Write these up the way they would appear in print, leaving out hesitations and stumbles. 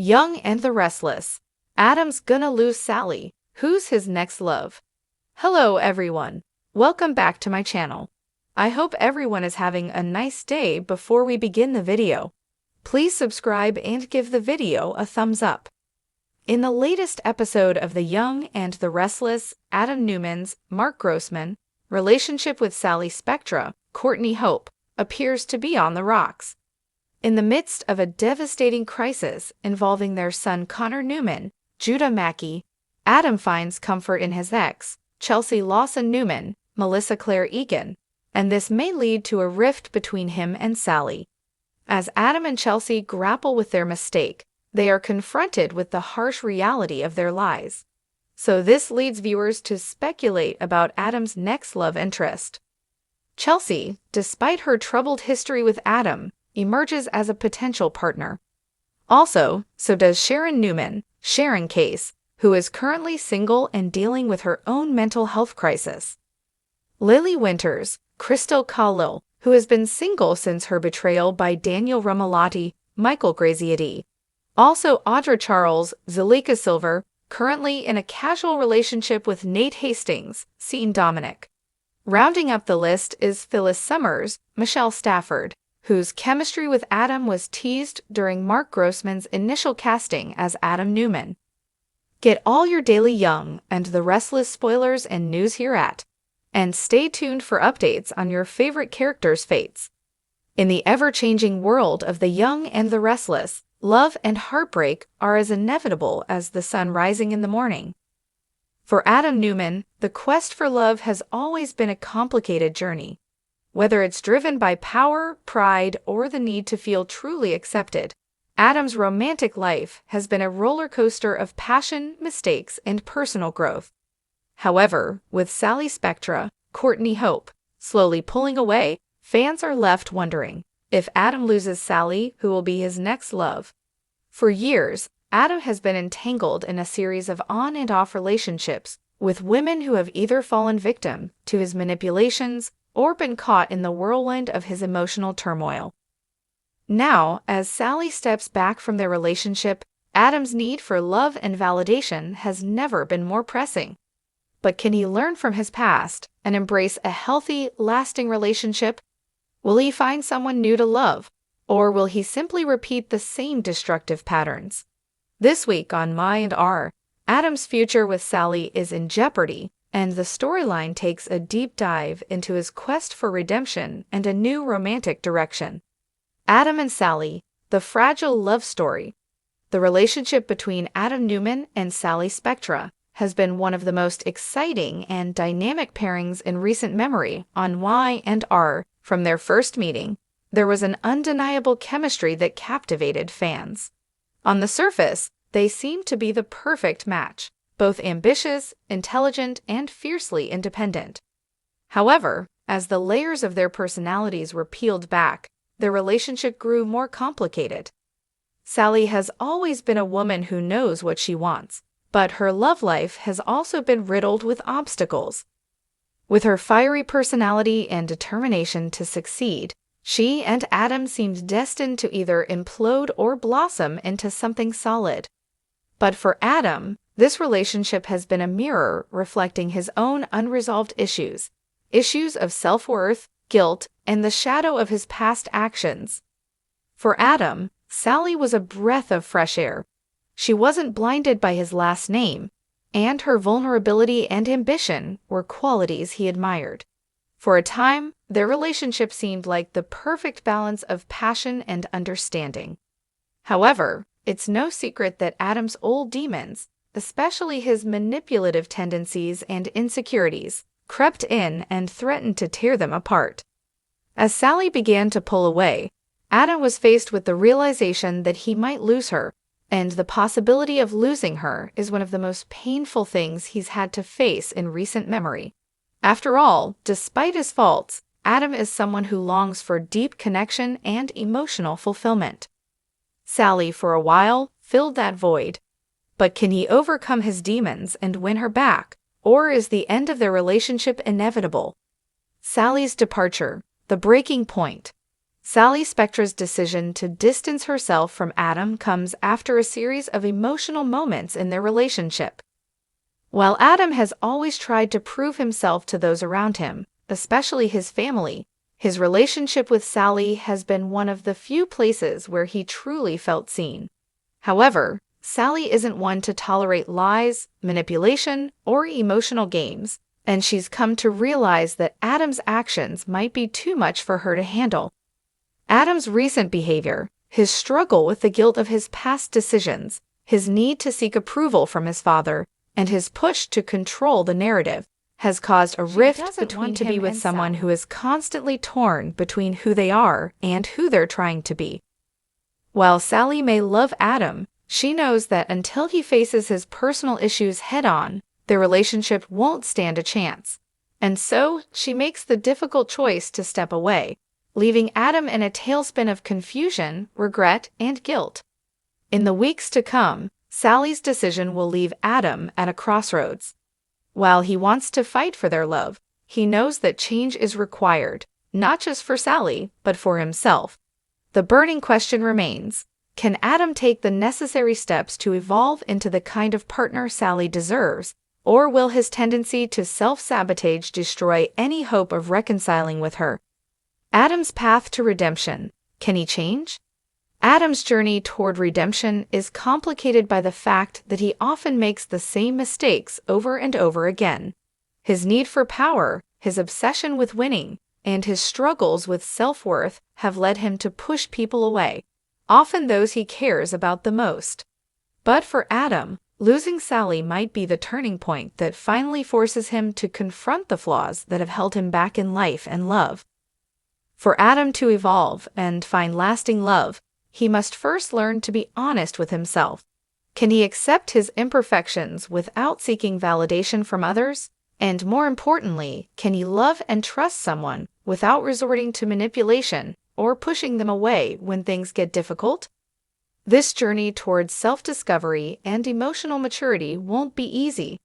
Young and the Restless. Adam's gonna lose Sally. Who's his next love? Hello everyone. Welcome back to my channel. I hope everyone is having a nice day. Before we begin the video, please subscribe and give the video a thumbs up. In the latest episode of The Young and the Restless, Adam Newman's Mark Grossman relationship with Sally Spectra, Courtney Hope, appears to be on the rocks. In the midst of a devastating crisis involving their son Connor Newman, Judah Mackey, Adam finds comfort in his ex, Chelsea Lawson Newman, Melissa Claire Egan, and this may lead to a rift between him and Sally. As Adam and Chelsea grapple with their mistake, they are confronted with the harsh reality of their lies. So this leads viewers to speculate about Adam's next love interest. Chelsea, despite her troubled history with Adam, emerges as a potential partner. Also, so does Sharon Newman, Sharon Case, who is currently single and dealing with her own mental health crisis. Lily Winters, Crystal Khalil, who has been single since her betrayal by Daniel Rumalotti, Michael Graziadei. Also Audra Charles, Zalika Silver, currently in a casual relationship with Nate Hastings, Seton Dominic. Rounding up the list is Phyllis Summers, Michelle Stafford, whose chemistry with Adam was teased during Mark Grossman's initial casting as Adam Newman. Get all your daily Young and the Restless spoilers and news here at, and stay tuned for updates on your favorite characters' fates. In the ever-changing world of the Young and the Restless, love and heartbreak are as inevitable as the sun rising in the morning. For Adam Newman, the quest for love has always been a complicated journey. Whether it's driven by power, pride, or the need to feel truly accepted, Adam's romantic life has been a roller coaster of passion, mistakes, and personal growth. However, with Sally Spectra, Courtney Hope, slowly pulling away, fans are left wondering if Adam loses Sally, who will be his next love. For years, Adam has been entangled in a series of on and off relationships with women who have either fallen victim to his manipulations or been caught in the whirlwind of his emotional turmoil. Now, as Sally steps back from their relationship, Adam's need for love and validation has never been more pressing. But can he learn from his past and embrace a healthy, lasting relationship? Will he find someone new to love, or will he simply repeat the same destructive patterns? This week on My and R, Adam's future with Sally is in jeopardy, and the storyline takes a deep dive into his quest for redemption and a new romantic direction. Adam and Sally, the fragile love story. The relationship between Adam Newman and Sally Spectra has been one of the most exciting and dynamic pairings in recent memory on Y and R. From their first meeting, there was an undeniable chemistry that captivated fans. On the surface, they seemed to be the perfect match, both ambitious, intelligent, and fiercely independent. However, as the layers of their personalities were peeled back, their relationship grew more complicated. Sally has always been a woman who knows what she wants, but her love life has also been riddled with obstacles. With her fiery personality and determination to succeed, she and Adam seemed destined to either implode or blossom into something solid. But for Adam, this relationship has been a mirror reflecting his own unresolved issues of self-worth, guilt, and the shadow of his past actions. For Adam, Sally was a breath of fresh air. She wasn't blinded by his last name, and her vulnerability and ambition were qualities he admired. For a time, their relationship seemed like the perfect balance of passion and understanding. However, it's no secret that Adam's old demons, especially his manipulative tendencies and insecurities, crept in and threatened to tear them apart. As Sally began to pull away, Adam was faced with the realization that he might lose her, and the possibility of losing her is one of the most painful things he's had to face in recent memory. After all, despite his faults, Adam is someone who longs for deep connection and emotional fulfillment. Sally, for a while, filled that void. But can he overcome his demons and win her back, or is the end of their relationship inevitable? Sally's departure, the breaking point. Sally Spectra's decision to distance herself from Adam comes after a series of emotional moments in their relationship. While Adam has always tried to prove himself to those around him, especially his family, his relationship with Sally has been one of the few places where he truly felt seen. However, Sally isn't one to tolerate lies, manipulation, or emotional games, and she's come to realize that Adam's actions might be too much for her to handle. Adam's recent behavior, his struggle with the guilt of his past decisions, his need to seek approval from his father, and his push to control the narrative, has caused a rift between to be with someone who is constantly torn between who they are and who they're trying to be. While Sally may love Adam, she knows that until he faces his personal issues head-on, their relationship won't stand a chance. And so, she makes the difficult choice to step away, leaving Adam in a tailspin of confusion, regret, and guilt. In the weeks to come, Sally's decision will leave Adam at a crossroads. While he wants to fight for their love, he knows that change is required, not just for Sally, but for himself. The burning question remains: can Adam take the necessary steps to evolve into the kind of partner Sally deserves, or will his tendency to self-sabotage destroy any hope of reconciling with her? Adam's path to redemption. Can he change? Adam's journey toward redemption is complicated by the fact that he often makes the same mistakes over and over again. His need for power, his obsession with winning, and his struggles with self-worth have led him to push people away, often those he cares about the most. But for Adam, losing Sally might be the turning point that finally forces him to confront the flaws that have held him back in life and love. For Adam to evolve and find lasting love, he must first learn to be honest with himself. Can he accept his imperfections without seeking validation from others? And more importantly, can he love and trust someone without resorting to manipulation or pushing them away when things get difficult? This journey towards self-discovery and emotional maturity won't be easy.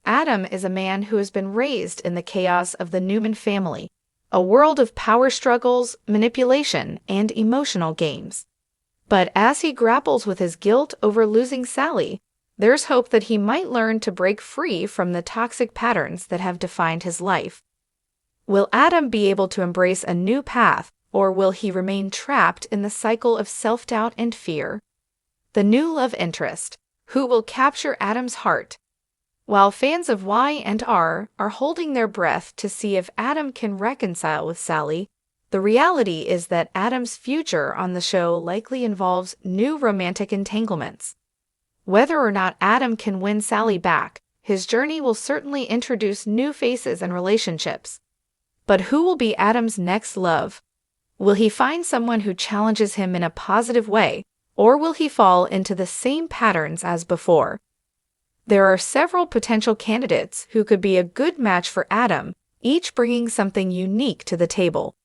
Adam is a man who has been raised in the chaos of the Newman family, a world of power struggles, manipulation, and emotional games. But as he grapples with his guilt over losing Sally, there's hope that he might learn to break free from the toxic patterns that have defined his life. Will Adam be able to embrace a new path, or will he remain trapped in the cycle of self-doubt and fear? The new love interest. Who will capture Adam's heart? While fans of Y and R are holding their breath to see if Adam can reconcile with Sally, the reality is that Adam's future on the show likely involves new romantic entanglements. Whether or not Adam can win Sally back, his journey will certainly introduce new faces and relationships. But who will be Adam's next love? Will he find someone who challenges him in a positive way, or will he fall into the same patterns as before? There are several potential candidates who could be a good match for Adam, each bringing something unique to the table.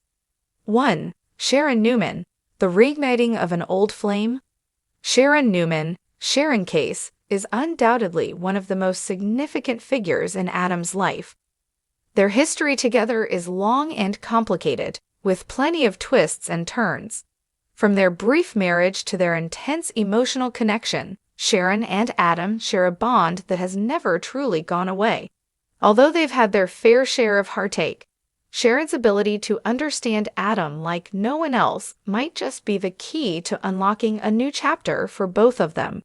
1. Sharon Newman, the reigniting of an old flame. Sharon Newman, Sharon Case, is undoubtedly one of the most significant figures in Adam's life. Their history together is long and complicated, with plenty of twists and turns. From their brief marriage to their intense emotional connection, Sharon and Adam share a bond that has never truly gone away. Although they've had their fair share of heartache, Sharon's ability to understand Adam like no one else might just be the key to unlocking a new chapter for both of them.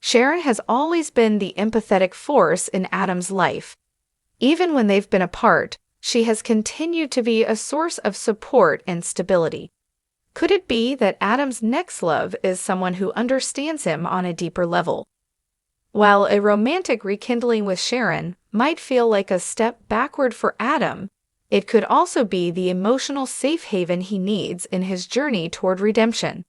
Sharon has always been the empathetic force in Adam's life. Even when they've been apart, she has continued to be a source of support and stability. Could it be that Adam's next love is someone who understands him on a deeper level? While a romantic rekindling with Sharon might feel like a step backward for Adam, it could also be the emotional safe haven he needs in his journey toward redemption.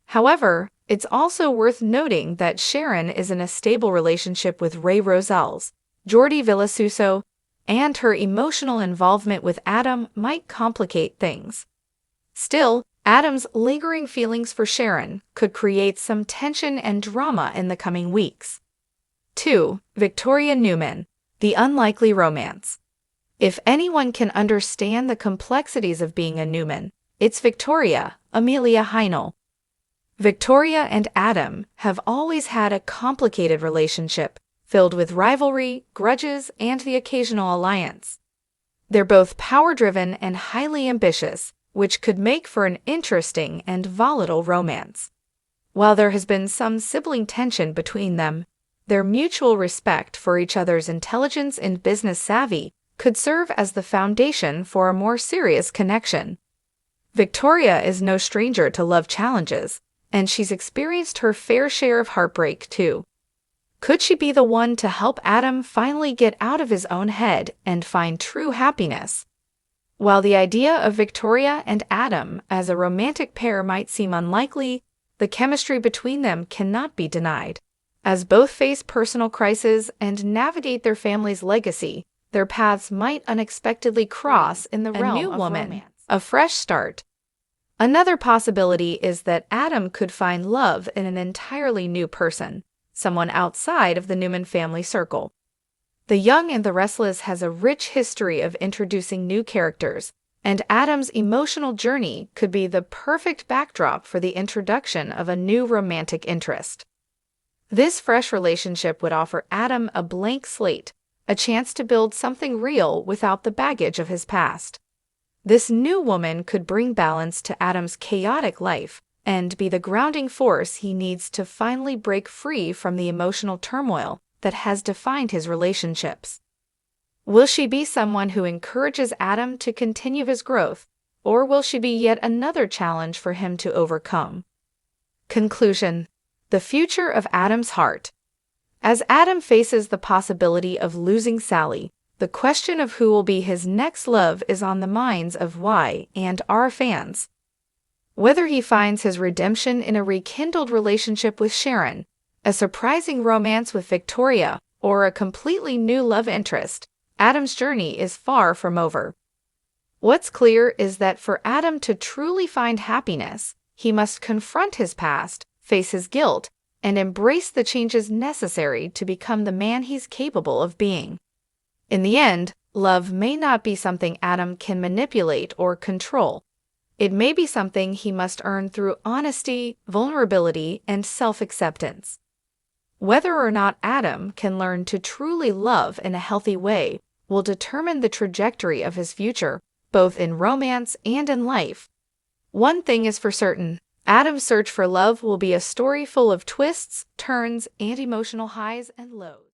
However, it's also worth noting that Sharon is in a stable relationship with Ray Rosales, Jordi Villasuso, and her emotional involvement with Adam might complicate things. Still, Adam's lingering feelings for Sharon could create some tension and drama in the coming weeks. 2. Victoria Newman, the unlikely romance. If anyone can understand the complexities of being a Newman, It's Victoria, Amelia Heinel. Victoria and Adam have always had a complicated relationship, filled with rivalry, grudges, and the occasional alliance. They're both power-driven and highly ambitious, which could make for an interesting and volatile romance. While there has been some sibling tension between them, their mutual respect for each other's intelligence and business savvy could serve as the foundation for a more serious connection. Victoria is no stranger to love challenges, and she's experienced her fair share of heartbreak too. Could she be the one to help Adam finally get out of his own head and find true happiness? While the idea of Victoria and Adam as a romantic pair might seem unlikely, the chemistry between them cannot be denied. As both face personal crises and navigate their family's legacy, their paths might unexpectedly cross in the realm of romance. A fresh start. Another possibility is that Adam could find love in an entirely new person, someone outside of the Newman family circle. The Young and the Restless has a rich history of introducing new characters, and Adam's emotional journey could be the perfect backdrop for the introduction of a new romantic interest. This fresh relationship would offer Adam a blank slate, a chance to build something real without the baggage of his past. This new woman could bring balance to Adam's chaotic life and be the grounding force he needs to finally break free from the emotional turmoil that has defined his relationships. Will she be someone who encourages Adam to continue his growth, or will she be yet another challenge for him to overcome? Conclusion: the future of Adam's heart. As Adam faces the possibility of losing Sally, the question of who will be his next love is on the minds of Y and R fans. Whether he finds his redemption in a rekindled relationship with Sharon, a surprising romance with Victoria, or a completely new love interest, Adam's journey is far from over. What's clear is that for Adam to truly find happiness, he must confront his past, face his guilt, and embrace the changes necessary to become the man he's capable of being. In the end, love may not be something Adam can manipulate or control. It may be something he must earn through honesty, vulnerability, and self-acceptance. Whether or not Adam can learn to truly love in a healthy way will determine the trajectory of his future, both in romance and in life. One thing is for certain: Adam's search for love will be a story full of twists, turns, and emotional highs and lows.